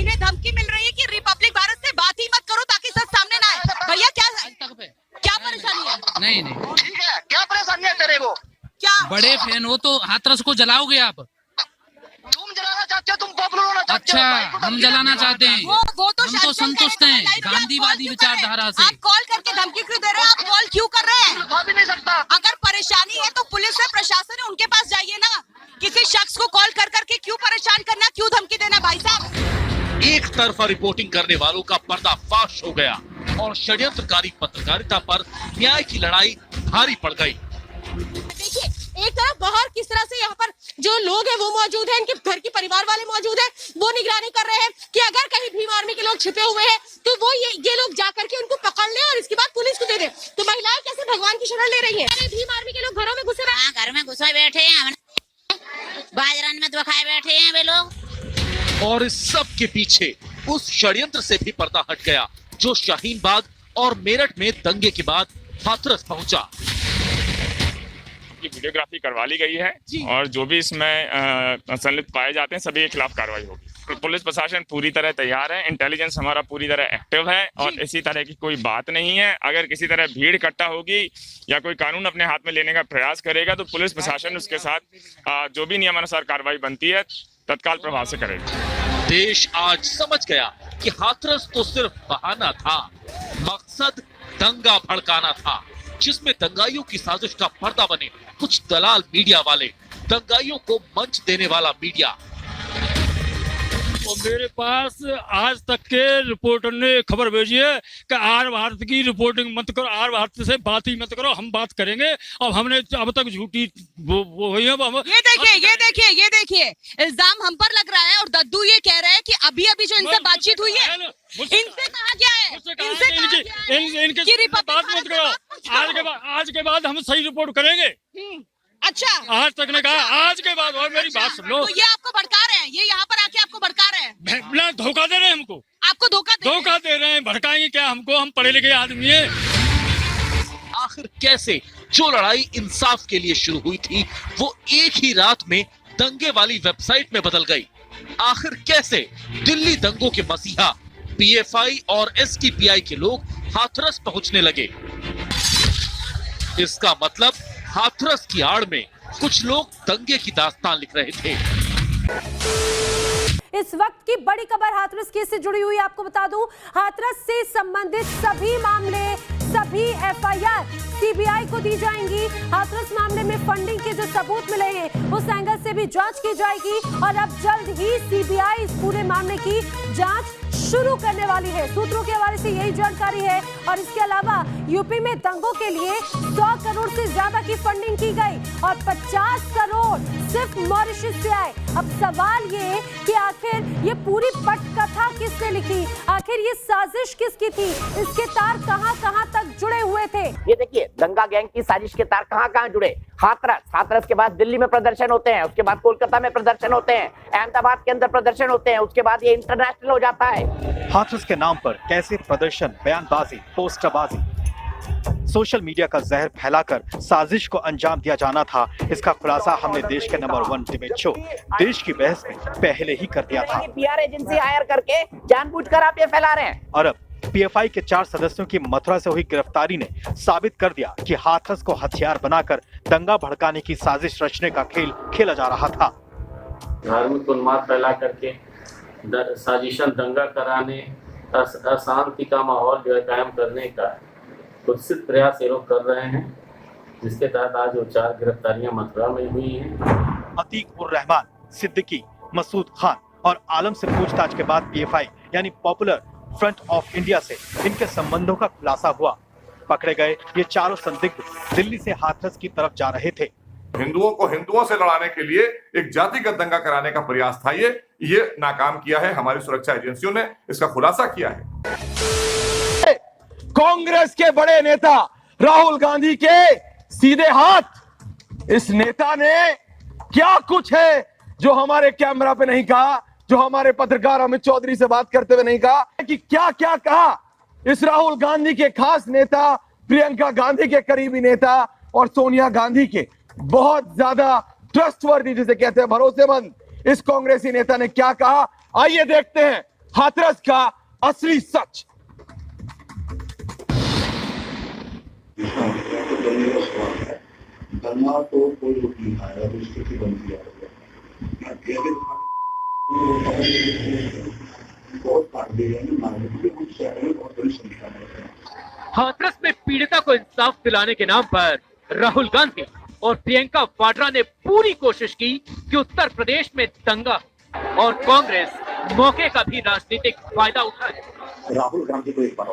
इन्हें धमकी मिल रही है कि रिपब्लिक भारत से बात ही मत करो ताकि सच सामने ना आए। भैया क्या परेशानी है? नहीं ठीक है, क्या परेशानी है तेरे को? क्या बड़े फैन हो तो हाथरस को जलाओगे आप? तुम जलाना चाहते हो, तुम पॉपुलर होना चाहते हो। अच्छा, हम जलाना चाहते हैं। वो तो हम तो संतुष्ट हैं गांधीवादी विचारधारा से। आप कॉल करके धमकी क्यों दे रहे हो? आप कॉल क्यों कर रहे हैं? भी नहीं सकता। अगर परेशानी है तो पुलिस है, प्रशासन है, उनके पास जाइए ना। किसी शख्स को कॉल कर करके क्यों परेशान करना, क्यों धमकी देना? भाई साहब, एक तरफा रिपोर्टिंग करने वालों का पर्दाफाश हो गया और षड्यंत्रकारी पत्रकारिता पर न्याय की लड़ाई भारी पड़ गई। देखिए, एक तरफ बाहर किस तरह से यहाँ पर जो लोग हैं वो मौजूद हैं, इनके घर के परिवार वाले मौजूद हैं, वो निगरानी कर रहे हैं कि अगर कहीं भीम आर्मी के लोग छिपे हुए हैं तो वो ये लोग जा करके उनको पकड़ ले और इसके बाद पुलिस को दे दे। तो महिलाएं कैसे भगवान की शरण ले रही है? भीम आर्मी के लोग घरों में घुसे रहे, घर में घुसे बैठे हैं, बाजरन में दुखाए बैठे हैं वे लोग। और इस सब के पीछे उस षड्यंत्र से भी पर्दा हट गया जो शाहीन बाग और मेरठ में दंगे के बाद हाथरस पहुंचा। की वीडियोग्राफी करवा ली गई है और जो भी इसमें संलिप्त पाए जाते हैं सभी के खिलाफ कार्रवाई होगी। पुलिस प्रशासन पूरी तरह तैयार है, इंटेलिजेंस हमारा पूरी तरह एक्टिव है और इसी तरह की कोई बात नहीं है। अगर किसी तरह भीड़ इकट्ठा होगी या कोई कानून अपने हाथ में लेने का प्रयास करेगा तो पुलिस प्रशासन उसके साथ जो भी नियमानुसार कार्रवाई बनती है तत्काल प्रभाव से करेगी। देश आज समझ गया कि हाथरस तो सिर्फ बहाना था, मकसद दंगा भड़काना था जिसमें दंगाइयों की साजिश का पर्दा बने कुछ दलाल मीडिया वाले, दंगाइयों को मंच देने वाला मीडिया। और मेरे पास आज तक के रिपोर्टर ने खबर भेजी है कि आर भारत की रिपोर्टिंग मत करो, आर भारत से बात ही मत करो, हम बात करेंगे। अब हमने अब तक झूठी वो हुई है। ये देखिए इल्जाम हम पर लग रहा है और दद्दू ये कह रहे हैं कि अभी जो इनसे बातचीत हुई है इनसे कहा गया है, इनके बात मत करो, आज के बाद हम सही रिपोर्ट करेंगे। अच्छा, आज तक ने कहा आज के बाद, और मेरी बात सुन लो। तो ये आपको भड़का रहे हैं, ये यहाँ पर आके आपको भड़का रहे हैं, धोखा दे रहे हैं हमको। आपको धोखा दे रहे हैं, भड़काएंगे क्या हमको? हम पढ़े लिखे आदमी हैं। आखिर कैसे जो लड़ाई इंसाफ के लिए शुरू हुई थी वो एक ही रात में दंगे वाली वेबसाइट में बदल गई? आखिर कैसे दिल्ली दंगों के मसीहा पीएफआई और एसटीपीआई के लोग हाथरस पहुंचने लगे? इसका मतलब हाथरस की आड़ में कुछ लोग दंगे की दास्तान लिख रहे थे। इस वक्त की बड़ी खबर हाथरस केस से जुड़ी हुई आपको बता दूं, हाथरस से संबंधित सभी मामले, सभी एफआईआर सीबीआई को दी जाएंगी। हाथरस मामले में फंडिंग के जो सबूत मिले हैं उस एंगल से भी जांच की जाएगी और अब जल्द ही सीबीआई इस पूरे मामले की जांच शुरू करने वाली है। सूत्रों के हवाले से यही जानकारी है। और इसके अलावा यूपी में दंगों के लिए 100 करोड़ से ज्यादा की फंडिंग की गई और 50 करोड़ सिर्फ मॉरिशस से आए। अब सवाल ये कि आखिर ये पूरी पटकथा किसने लिखी, आखिर ये साजिश किसकी थी, इसके तार कहां-कहां तक जुड़े हुए हुए थे। ये देखिए दंगा गैंग की साजिश के तार कहां कहां जुड़े। हाथरस के बाद दिल्ली में प्रदर्शन होते हैं, उसके बाद कोलकाता में प्रदर्शन होते हैं, अहमदाबाद के अंदर प्रदर्शन होते हैं, उसके बाद ये इंटरनेशनल हो जाता है। हाथरस के नाम पर कैसे प्रदर्शन, बयानबाजी, पोस्टरबाजी, सोशल मीडिया का जहर फैलाकर साजिश को अंजाम दिया जाना था, इसका खुलासा हमने देश के नंबर 1 डिबेट शो देश की बहस में पहले ही कर दिया था। पीआर एजेंसी हायर करके जानबूझकर आप ये फैला रहे हैं। और अब पीएफआई के 4 सदस्यों की मथुरा से हुई गिरफ्तारी ने साबित कर दिया कि हाथरस को हथियार बनाकर दंगा भड़काने की साजिश रचने का खेल खेला जा रहा था। धार्मिक उन्माद फैला करके साजिशन दंगा कराने, अशांति का माहौल जो है कायम करने का कुत्सित प्रयास ये लोग कर रहे हैं, जिसके तहत आज वो 4 गिरफ्तारियां मथुरा में हुई हैं। अतीक उर रहमान, सिद्दीकी, मसूद खान और आलम से पूछताछ के बाद पीएफआई यानी पॉपुलर फ्रंट ऑफ इंडिया से इनके संबंधों का खुलासा हुआ। पकड़े गए ये चारों संदिग्ध दिल्ली से हाथरस की तरफ जा रहे थे। हिंदुओं को हिंदुओं से लड़ाने के लिए एक जातिगत दंगा कराने का प्रयास था। ये नाकाम किया है। हमारी सुरक्षा एजेंसियों ने इसका खुलासा किया है। कांग्रेस के बड़े नेता राहुल गांधी के सीधे हाथ इस नेता ने क्या कुछ है जो हमारे कैमरा पे नहीं कहा, जो हमारे पत्रकार अमित चौधरी से बात करते हुए नहीं कहा कि क्या क्या कहा। इस राहुल गांधी के खास नेता, प्रियंका गांधी के करीबी नेता और सोनिया गांधी के बहुत ज्यादा ट्रस्टवर्दी जिसे कहते हैं भरोसेमंद इस कांग्रेसी नेता ने क्या कहा, आइए देखते हैं हाथरस का असली सच। दंगा तो कोई रुक नहीं पाएगा, तो स्थिति बनती है। बहुत काट दिया बहुत बड़ी संख्या में। हाथरस में पीड़िता को इंसाफ दिलाने के नाम पर राहुल गांधी और प्रियंका वाड्रा ने पूरी कोशिश की कि उत्तर प्रदेश में दंगा और कांग्रेस मौके का भी राजनीतिक फायदा उठाए। राहुल गांधी को एक बार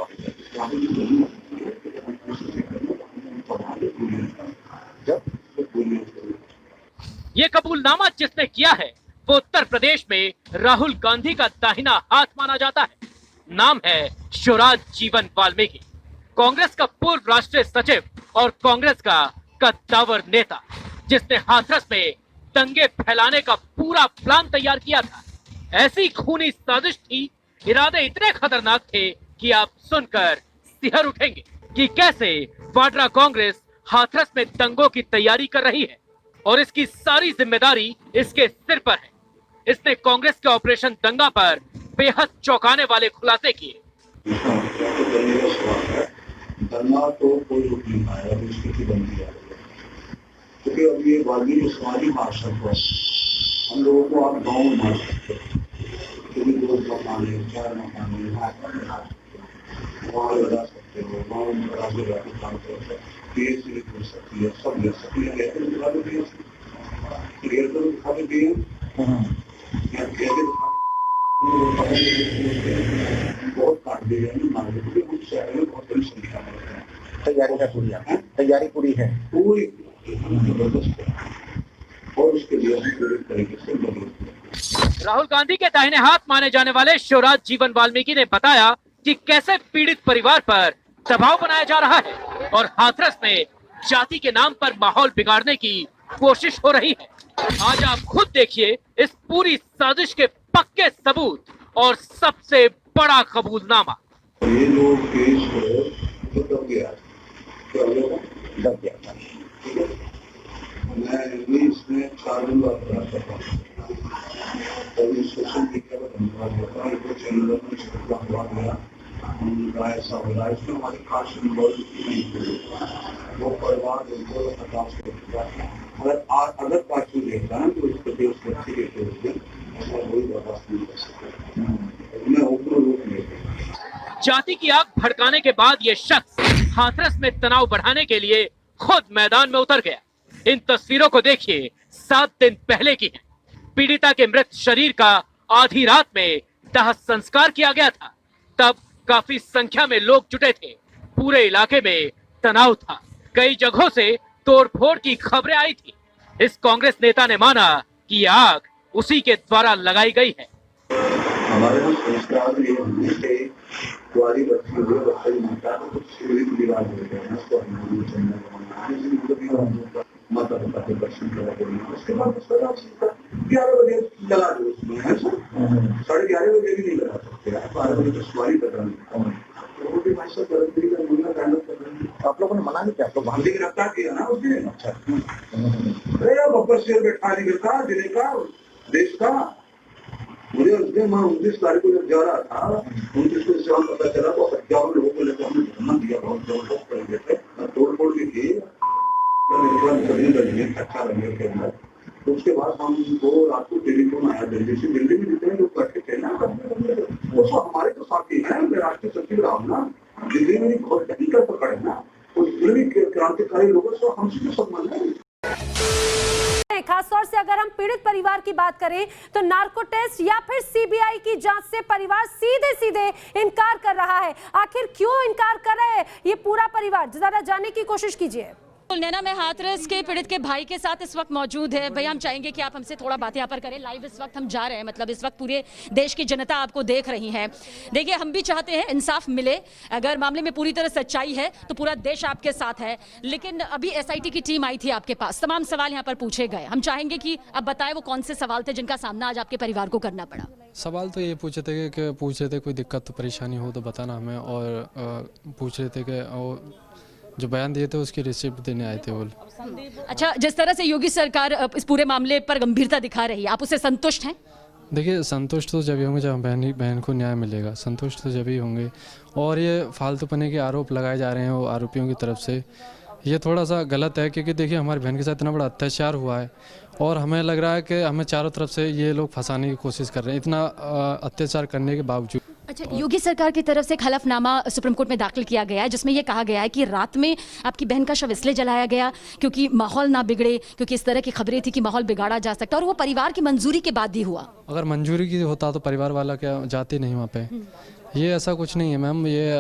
ये कबूलनामा जिसने किया है वो उत्तर प्रदेश में राहुल गांधी का दाहिना हाथ माना जाता है। नाम है शिवराज जीवन वाल्मीकि, कांग्रेस का पूर्व राष्ट्रीय सचिव और कांग्रेस का कद्दावर नेता, जिसने हाथरस में दंगे फैलाने का पूरा प्लान तैयार किया था। ऐसी खूनी साजिश थी, इरादे इतने खतरनाक थे कि आप सुनकर सिहर उठेंगे कि कैसे वाड्रा कांग्रेस हाथरस में दंगों की तैयारी कर रही है और इसकी सारी जिम्मेदारी इसके सिर पर है। इसने कांग्रेस के ऑपरेशन दंगा पर बेहद चौंकाने वाले खुलासे किए। दंगा तो कोई रुक नहीं पाएगा, तो स्थिति बनती है। क्योंकि अब ये वाल्मीकि समाजी मार सकते हैं, हम लोगों को आप गाँव में मार सकते हैं, क्योंकि 2 मकान है, 4 मकान है, वहाँ लगा सकते हो, गाँव में काम करते हैं, पीएससी भी खुल सकती है, सब ले सकती है। क्लियर तो दिखा देती है, बहुत काट दिया बहुत बड़ी संख्या में। तैयारी पूरी है पूरी जबरदस्त है और उसके लिए हम पूरी तरीके से राहुल गांधी के दाहिने हाथ माने जाने वाले शिवराज जीवन वाल्मीकि ने बताया कि कैसे पीड़ित परिवार पर दबाव बनाया जा रहा है और हाथरस में जाति के नाम पर माहौल बिगाड़ने की कोशिश हो रही है। आज आप खुद देखिए इस पूरी साजिश के पक्के सबूत और सबसे बड़ा कबूलनामा। ये जो केस है तो दब गया था, ठीक है। मैं इसमें 4 दिन बाद प्रयास करता हूँ, तभी सोशल मीडिया पर धन्यवाद देता हूँ। तो चैनलों में छुटला हुआ गया, ऐसा हो रहा है, इसमें हमारे खास सिंबल नहीं थे। वो परिवार बिल्कुल हताश हो चुका है। अगर पार्टी देख रहा है तो इस प्रदेश के ऐसा कोई बर्दाश्त नहीं कर सकता। मैं ओपन रूप में जाति की आग भड़काने के बाद ये शख्स हाथरस में तनाव बढ़ाने के लिए खुद मैदान में उतर गया। इन तस्वीरों को देखिए, 7 दिन पहले की है। पीड़िता के मृत शरीर का आधी रात में दाह संस्कार किया गया था। तब काफी संख्या में लोग जुटे थे। पूरे इलाके में तनाव था। कई जगहों से तोड़फोड़ की खबरें आई थी। इस कांग्रेस नेता ने माना कि आग उसी के द्वारा लगाई गई है। हमारे संस्कार ये होने से कुआरी बच्ची हुई, बच्चा ही माता तो कुछ रीति रिवाज होते हैं, उसको हिंदू चंदा करना, माता पिता के दर्शन करा देना, उसके बाद उसका 11 बजे जला दो उसमें, है सर 11:30 बजे भी नहीं लगा सकते, 12 बजे तो सवारी कर रहे हैं। वो भी भाई साहब गलती का मुन्ना कांड कर रहे हैं। आप लोगों ने मना नहीं किया, तो गांधी गिरफ्तार किया ना उस दिन। अच्छा, अरे बब्बर शेर बैठा गिरता जिले का देश का। मुझे उसने मैं 29 तारीख को जब जा रहा था, 29 को शाम पता चला तो 51 लोगों को लेकर हमने धरना दिया, बहुत लोग कर गए थे, तोड़ भी की अच्छा रंगे के अंदर। तो उसके बाद हमको रात को टेलीफोन आया दिल्ली से, दिल्ली में जितने लोग बैठे थे ना वो सब हमारे तो साथी हैं, मैं राष्ट्रीय सचिव रहा हूँ ना, दिल्ली में बहुत टैंकर पकड़े ना, तो जितने भी क्रांतिकारी लोगों से हमसे संबंध है। खासतौर से अगर हम पीड़ित परिवार की बात करें तो नार्को टेस्ट या फिर सीबीआई की जांच से परिवार सीधे सीधे इनकार कर रहा है। आखिर क्यों इनकार कर रहा है ये पूरा परिवार, जरा जानने की कोशिश कीजिए। नैना, मैं हाथरस के पीड़ित के भाई के साथ इस वक्त मौजूद है। भैया, हम चाहेंगे कि आप हमसे थोड़ा बात यहाँ पर करें। लाइव इस वक्त हम जा रहे हैं, मतलब इस वक्त पूरे देश की जनता आपको देख रही है। देखिए, हम भी चाहते हैं इंसाफ मिले, अगर मामले में पूरी तरह सच्चाई है तो पूरा देश आपके साथ है। लेकिन अभी SIT की टीम आई थी आपके पास, तमाम सवाल यहाँ पर पूछे गए। हम चाहेंगे कि आप बताएं वो कौन से सवाल थे जिनका सामना आज आपके परिवार को करना पड़ा। सवाल तो ये पूछे थे कि कोई दिक्कत तो परेशानी हो तो बताना हमें, और पूछ रहे थे कि जो बयान दिए थे उसकी रिसिप्ट देने आए थे वो। अच्छा, जिस तरह से योगी सरकार इस पूरे मामले पर गंभीरता दिखा रही है, आप उससे संतुष्ट हैं? देखिए, संतुष्ट तो जब होंगे जब बहन को न्याय मिलेगा, संतुष्ट तो जब ही होंगे। और ये फालतूपने के आरोप लगाए जा रहे हैं वो आरोपियों की तरफ से, ये थोड़ा सा गलत है, क्योंकि देखिए हमारी बहन के साथ इतना बड़ा अत्याचार हुआ है और हमें लग रहा है कि हमें चारों तरफ से ये लोग फंसाने की कोशिश कर रहे हैं, इतना अत्याचार करने के बावजूद। अच्छा, योगी सरकार की तरफ से एक हलफनामा सुप्रीम कोर्ट में दाखिल किया गया है जिसमें यह कहा गया है कि रात में आपकी बहन का शव इसलिए जलाया गया क्योंकि माहौल ना बिगड़े, क्योंकि इस तरह की खबरें थी कि माहौल बिगाड़ा जा सकता है, और वो परिवार की मंजूरी के बाद ही हुआ। अगर मंजूरी की होता तो परिवार वाला क्या जाते नहीं वहाँ पे? ये ऐसा कुछ नहीं है मैम, ये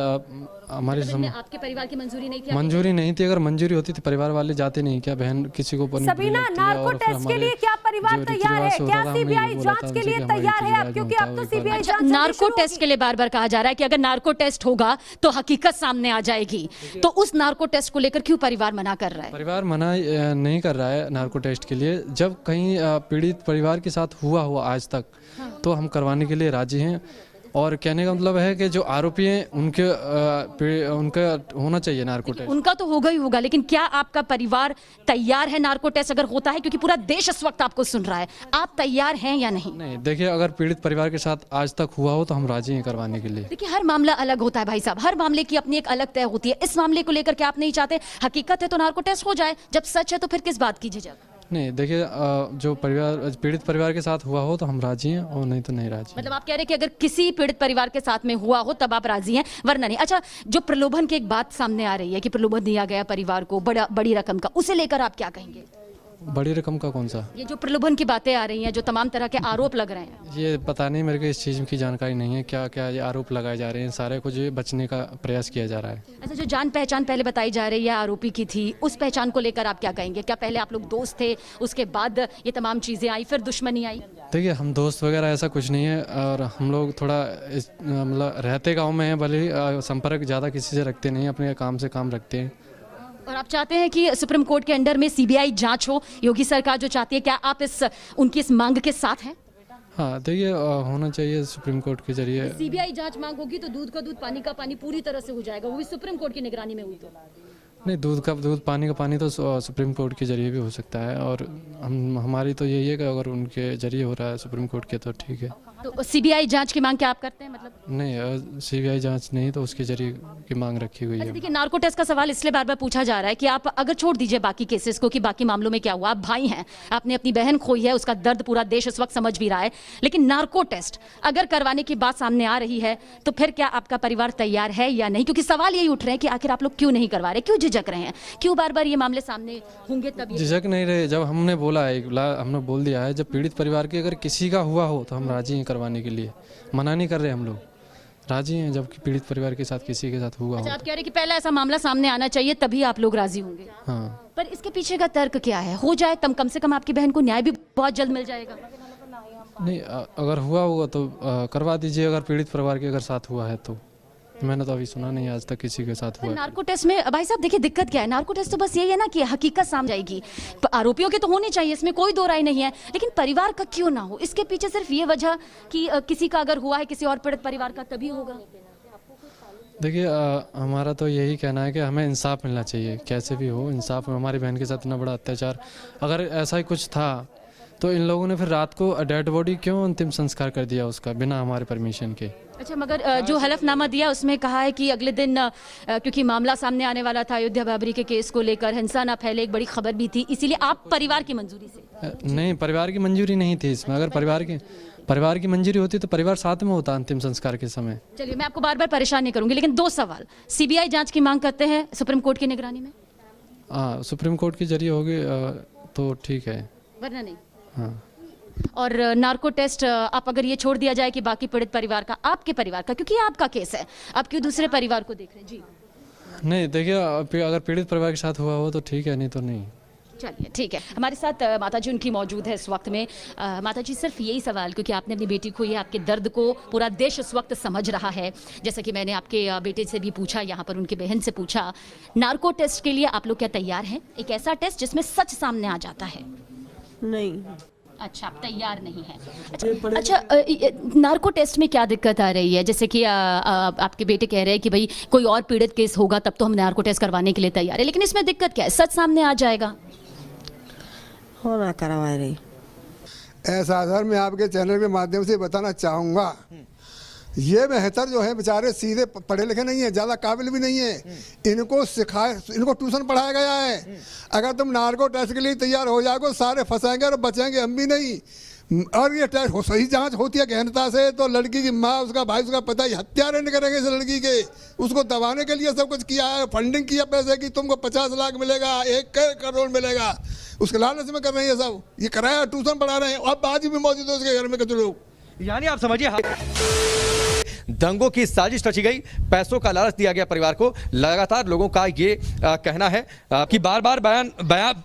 हमारी आपके परिवार की मंजूरी नहीं थी? मंजूरी नहीं थी, अगर मंजूरी होती तो परिवार वाले जाते नहीं क्या? बहन किसी को सबीना, नार्को टेस्ट के लिए क्या परिवार तैयार है? क्या सीबीआई जांच के लिए तैयार है आप? क्योंकि अब तो सीबीआई जांच नार्को टेस्ट के लिए बार बार कहा जा रहा है कि अगर नार्को टेस्ट होगा तो हकीकत सामने आ जाएगी, तो उस नार्को टेस्ट को लेकर क्यों परिवार मना कर रहा है? परिवार मना नहीं कर रहा है नार्को टेस्ट के लिए। जब कहीं पीड़ित परिवार के साथ हुआ आज तक तो हम करवाने के लिए राजी हैं। और कहने का मतलब है कि जो आरोपी हैं उनका होना चाहिए नार्को टेस्ट। उनका तो होगा ही होगा, लेकिन क्या आपका परिवार तैयार है नार्को टेस्ट अगर होता है? क्योंकि पूरा देश इस वक्त आपको सुन रहा है, आप तैयार हैं या नहीं? नहीं, देखिए, अगर पीड़ित परिवार के साथ आज तक हुआ हो तो हम राजी हैं करवाने के लिए। देखिए, हर मामला अलग होता है भाई साहब, हर मामले की अपनी एक अलग तय होती है। इस मामले को लेकर के आप नहीं चाहते, हकीकत है तो नार्को टेस्ट हो जाए, जब सच है तो फिर किस बात की झिझक? नहीं, देखिए, जो पीड़ित परिवार के साथ हुआ हो तो हम राजी हैं, और नहीं तो नहीं राजी। मतलब आप कह रहे हैं कि अगर किसी पीड़ित परिवार के साथ में हुआ हो तब आप राजी हैं, वरना नहीं। अच्छा, जो प्रलोभन की एक बात सामने आ रही है कि प्रलोभन दिया गया परिवार को बड़ी रकम का, उसे लेकर आप क्या कहेंगे? बड़ी रकम का कौन सा? ये जो प्रलोभन की बातें आ रही हैं, जो तमाम तरह के आरोप लग रहे हैं, ये पता नहीं, मेरे को इस चीज़ की जानकारी नहीं है। क्या क्या ये आरोप लगाए जा रहे हैं, सारे कुछ बचने का प्रयास किया जा रहा है। अच्छा, जो जान पहचान पहले बताई जा रही है आरोपी की थी, उस पहचान को लेकर आप क्या कहेंगे? क्या पहले आप लोग दोस्त थे, उसके बाद ये तमाम चीज़ें आई, फिर दुश्मनी आई? देखिए, हम दोस्त वगैरह ऐसा कुछ नहीं है, और हम लोग थोड़ा मतलब रहते गाँव में हैं, भले संपर्क ज़्यादा किसी से रखते नहीं, अपने काम से काम रखते हैं। और आप चाहते हैं कि सुप्रीम कोर्ट के अंडर में सीबीआई जांच हो, योगी सरकार जो चाहती है, क्या आप उनकी इस मांग के साथ हैं? हाँ, देखिए, होना चाहिए सुप्रीम कोर्ट के जरिए। सीबीआई जांच मांग होगी तो दूध का दूध पानी का पानी पूरी तरह से हो जाएगा, वो भी सुप्रीम कोर्ट की निगरानी में हुई तो। नहीं, दूध का दूध पानी का पानी तो सुप्रीम कोर्ट के जरिए भी हो सकता है, और हमारी तो यही है कि अगर उनके जरिए हो रहा है सुप्रीम कोर्ट के तो ठीक है। तो सीबीआई जांच की मांग क्या आप करते हैं? मतलब नहीं, सीबीआई जांच नहीं, तो उसके जरिए की मांग रखी हुई है। देखिए, नार्को टेस्ट का सवाल इसलिए बार बार पूछा जा रहा है कि आप अगर छोड़ दीजिए बाकी केसेस को कि बाकी मामलों में क्या हुआ, आप भाई हैं, आपने अपनी बहन खोई है, उसका दर्द पूरा देश इस वक्त समझ भी रहा है, लेकिन नार्को टेस्ट अगर करवाने की बात सामने आ रही है तो फिर क्या आपका परिवार तैयार है या नहीं? क्योंकि सवाल यही उठ रहे हैं कि आखिर आप लोग क्यों नहीं करवा रहे, क्यों झिझक रहे हैं, क्यों बार बार ये मामले सामने होंगे तब? झिझक नहीं रहे, जब हमने बोला है, हमने बोल दिया है, जब पीड़ित परिवार के अगर किसी का हुआ हो तो हम राजी हैं करवाने के लिए, मना नहीं कर रहे, हम लोग राजी हैं जबकि पीड़ित परिवार के साथ किसी के साथ हुआ हो। अच्छा, आप कह रहे हैं कि पहला ऐसा मामला सामने आना चाहिए तभी आप लोग राजी होंगे? हाँ। पर इसके पीछे का तर्क क्या है? हो जाए तब कम से कम आपकी बहन को न्याय भी बहुत जल्द मिल जाएगा। नहीं, अगर हुआ होगा तो करवा दीजिए, अगर पीड़ित परिवार के अगर साथ हुआ है तो। मैंने तो अभी सुना नहीं आज तक किसी के साथ हुआ है। नार्को टेस्ट में भाई साहब देखिए दिक्कत क्या है, नार्को टेस्ट तो बस यही है ना कि हकीकत सामने आएगी, आरोपियों के तो होनी चाहिए, इसमें कोई दो राय नहीं है, लेकिन परिवार का क्यों ना हो, इसके पीछे सिर्फ ये वजह कि किसी का अगर हुआ है किसी और पीड़ित परिवार का तभी होगा। देखिए हमारा तो यही कहना है कि हमें इंसाफ मिलना चाहिए, कैसे भी हो इंसाफ। हमारी बहन के साथ इतना बड़ा अत्याचार, अगर ऐसा ही कुछ था तो इन लोगों ने फिर रात को डेड बॉडी क्यों अंतिम संस्कार कर दिया उसका बिना हमारे परमिशन के। अच्छा, मगर जो हलफनामा दिया उसमें कहा है कि अगले दिन क्योंकि मामला सामने आने वाला था अयोध्या बाबरी के केस को लेकर, हिंसा ना फैले, एक बड़ी खबर भी थी, इसीलिए आप परिवार की मंजूरी से। नहीं, परिवार की मंजूरी नहीं थी इसमें। अगर परिवार की मंजूरी होती तो परिवार साथ में होता अंतिम संस्कार के समय। चलिए मैं आपको बार बार परेशान नहीं करूंगी, लेकिन 2 सवाल। सीबीआई जांच की मांग करते हैं सुप्रीम कोर्ट की निगरानी में? हाँ, सुप्रीम कोर्ट के जरिए होगी तो ठीक है, वरना नहीं। हाँ। और नार्को टेस्ट आप अगर ये छोड़ दिया जाए कि बाकी पीड़ित परिवार का, आपके परिवार का, क्योंकि आपका केस है, आप क्यों दूसरे परिवार को देख रहे हैं? जी नहीं, देखिए अगर पीड़ित परिवार के साथ हुआ हो तो ठीक है, नहीं तो नहीं। चलिए ठीक है। हमारे साथ माता जी उनकी मौजूद है इस वक्त में। माता जी सिर्फ यही सवाल, क्योंकि आपने अपनी बेटी को, ये आपके दर्द को पूरा देश इस वक्त समझ रहा है, जैसा कि मैंने आपके बेटे से भी पूछा, यहाँ पर उनकी बहन से पूछा, नार्को टेस्ट के लिए आप लोग क्या तैयार हैं? एक ऐसा टेस्ट जिसमें सच सामने आ जाता है। नहीं। अच्छा, आप तैयार नहीं है। अच्छा, नार्को टेस्ट में क्या दिक्कत आ रही है? जैसे कि आपके बेटे कह रहे हैं कि भाई कोई और पीड़ित केस होगा तब तो हम नार्को टेस्ट करवाने के लिए तैयार है, लेकिन इसमें दिक्कत क्या है? सच सामने आ जाएगा। होना करवा रही ऐसा सर मैं आपके चैनल के माध्यम से बताना चाहूँगा, ये बेहतर जो है बेचारे सीधे पढ़े लिखे नहीं है, ज़्यादा काबिल भी नहीं है, इनको इनको ट्यूशन पढ़ाया गया है। अगर तुम नार्को टेस्ट के लिए तैयार हो जाओगे सारे फंसाएंगे और बचेंगे हम भी नहीं। और ये टेस्ट सही जांच होती है गहनता से तो लड़की की माँ, उसका भाई, उसका पता ही हत्यारे नहीं करेंगे इस लड़की के। उसको दबाने के लिए सब कुछ किया है, फंडिंग किया पैसे की, तुमको 50 लाख मिलेगा, 1 करोड़ मिलेगा, उसके लालच में कर रहे हैं सब। ये कराया, ट्यूशन पढ़ा रहे हैं, अब आज भी मौजूद है उसके घर में कुछ लोग। यानी आप समझिए दंगों की साजिश रची गई, पैसों का लालच दिया गया परिवार को। लगातार लोगों का ये कहना है कि बार बार बयान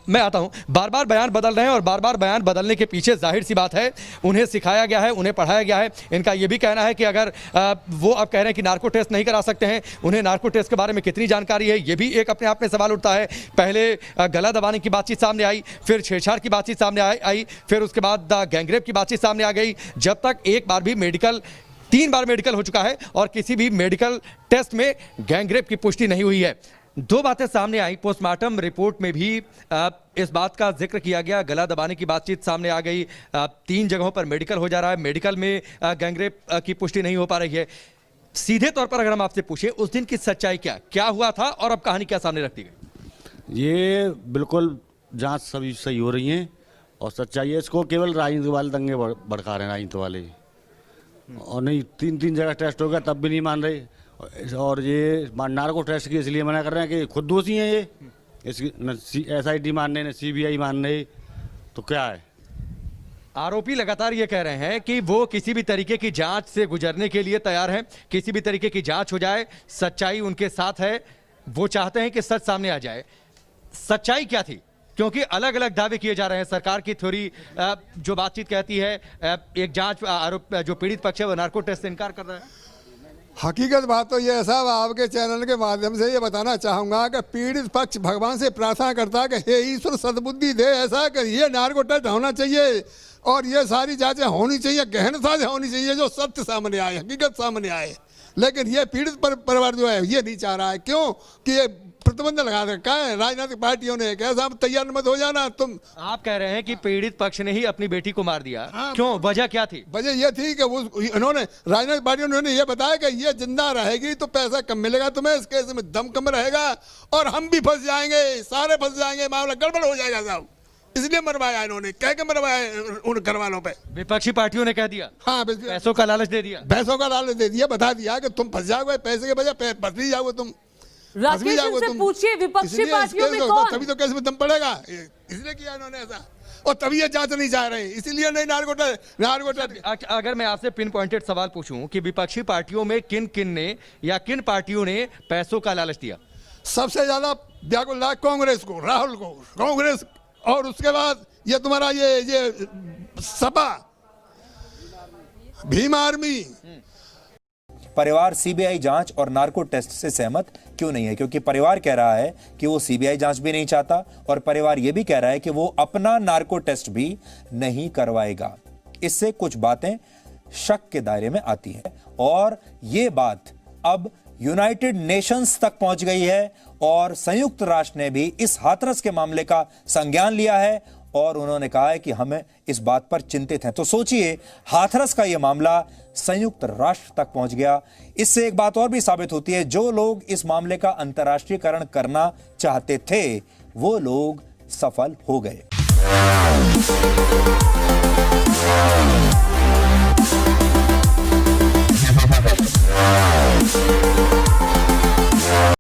मैं आता हूं, बार बार बयान बदल रहे हैं और बार बार बयान बदलने के पीछे जाहिर सी बात है उन्हें सिखाया गया है, उन्हें पढ़ाया गया है। इनका ये भी कहना है कि अगर वो अब कह रहे हैं कि नार्को टेस्ट नहीं करा सकते हैं, उन्हें नार्को टेस्ट के बारे में कितनी जानकारी है, ये भी एक अपने आप में सवाल उठता है। पहले गला दबाने की बातचीत सामने आई, फिर छेड़छाड़ की बातचीत सामने आई, फिर उसके बाद गैंगरेप की बातचीत सामने आ गई, जब तक एक बार भी 3 बार मेडिकल हो चुका है और किसी भी मेडिकल टेस्ट में गैंगरेप की पुष्टि नहीं हुई है। 2 बातें सामने आई, पोस्टमार्टम रिपोर्ट में भी इस बात का जिक्र किया गया, गला दबाने की बातचीत सामने आ गई, 3 जगहों पर मेडिकल हो जा रहा है, मेडिकल में गैंगरेप की पुष्टि नहीं हो पा रही है। सीधे तौर पर अगर हम आपसे पूछें उस दिन की सच्चाई क्या हुआ था और अब कहानी क्या सामने रखती गई? ये बिल्कुल जांच सभी सही हो रही है और सच्चाई है। इसको केवल राजनीति वाले दंगे भड़का रहे हैं, राजनीति वाले, और नहीं 3 जगह टेस्ट हो गया तब भी नहीं मान रहे। और ये नार्को टेस्ट की इसलिए मना कर रहे हैं कि खुद दोषी हैं ये, इसकी न SIT मान रहे न CBI मान रहे, तो क्या है? आरोपी लगातार ये कह रहे हैं कि वो किसी भी तरीके की जांच से गुजरने के लिए तैयार हैं, किसी भी तरीके की जांच हो जाए, सच्चाई उनके साथ है, वो चाहते हैं कि सच सामने आ जाए। सच्चाई क्या थी? क्योंकि अलग अलग दावे किए जा रहे हैं। सरकार की थ्योरी जो बातचीत कहती है, एक जांच आरोप जो पीड़ित पक्ष है वो नार्को टेस्ट से इनकार कर रहा है। हकीकत बात तो ये है साहब, आपके चैनल के माध्यम से ये बताना चाहूँगा कि पीड़ित पक्ष भगवान से प्रार्थना करता है कि हे ईश्वर सद्बुद्धि दे, ऐसा कि ये नार्को टेस्ट होना चाहिए और ये सारी जांचें होनी चाहिए, गहनता से होनी चाहिए, जो सत्य सामने आए, हकीकत सामने आए। लेकिन ये पीड़ित परिवार जो है ये नहीं चाह रहा है। क्यों? कि ये प्रतिबंध लगा रखा है राजनीतिक पार्टियों ने, कैसा तैयार मत हो जाना तुम। आप कह रहे हैं कि पीड़ित पक्ष ने ही अपनी बेटी को मार दिया। हाँ, क्यों? वजह क्या थी? वजह ये थी कि इन्होंने राजनीतिक पार्टियों ने ये बताया कि ये जिंदा रहेगी तो पैसा कम मिलेगा तुम्हें, इस केस में दम कम रहेगा और हम भी फंस जाएंगे, सारे फंस जाएंगे, मामला गड़बड़ हो जाएगा साहब, इसलिए मरवाया इन्होंने, कह के मरवाया उन घर वालों पे। विपक्षी पार्टियों ने कह दिया, हाँ, पैसों का लालच दे दिया, पैसों का लालच दे दिया, बता दिया कि तुम फंस जाओगे, पैसे के बजाय फंस भी जाओगे तुम। राकेश से पूछिए विपक्षी पार्टियों में कौन? तभी तो केस में दम पड़ेगा, इसलिए किया इन्होंने ऐसा, और तभी ये जांच नहीं चाह रहे, इसीलिए नहीं नार्को टेस्ट। अगर मैं आपसे पिन पॉइंटेड सवाल पूछूं कि विपक्षी पार्टियों में किन ने या किन पार्टियों ने पैसों का लालच दिया? सबसे ज्यादा व्याकुल कांग्रेस को, राहुल को, कांग्रेस, और उसके बाद ये तुम्हारा ये सपा, भीम आर्मी। परिवार सीबीआई जांच और नार्को टेस्ट से सहमत क्यों नहीं है, क्योंकि परिवार कह रहा है कि वो सीबीआई जांच भी नहीं चाहता और परिवार ये भी कह रहा है कि वो अपना नार्को टेस्ट भी नहीं करवाएगा। इससे कुछ बातें शक के दायरे में आती हैं और ये बात अब यूनाइटेड नेशंस तक पहुंच गई है और संयुक्त राष्ट्र ने भी इस हाथरस के मामले का संज्ञान लिया है और उन्होंने कहा है कि हमें इस बात पर चिंतित हैं। तो सोचिए, हाथरस का यह मामला संयुक्त राष्ट्र तक पहुंच गया। इससे एक बात और भी साबित होती है, जो लोग इस मामले का अंतर्राष्ट्रीयकरण करना चाहते थे वो लोग सफल हो गए।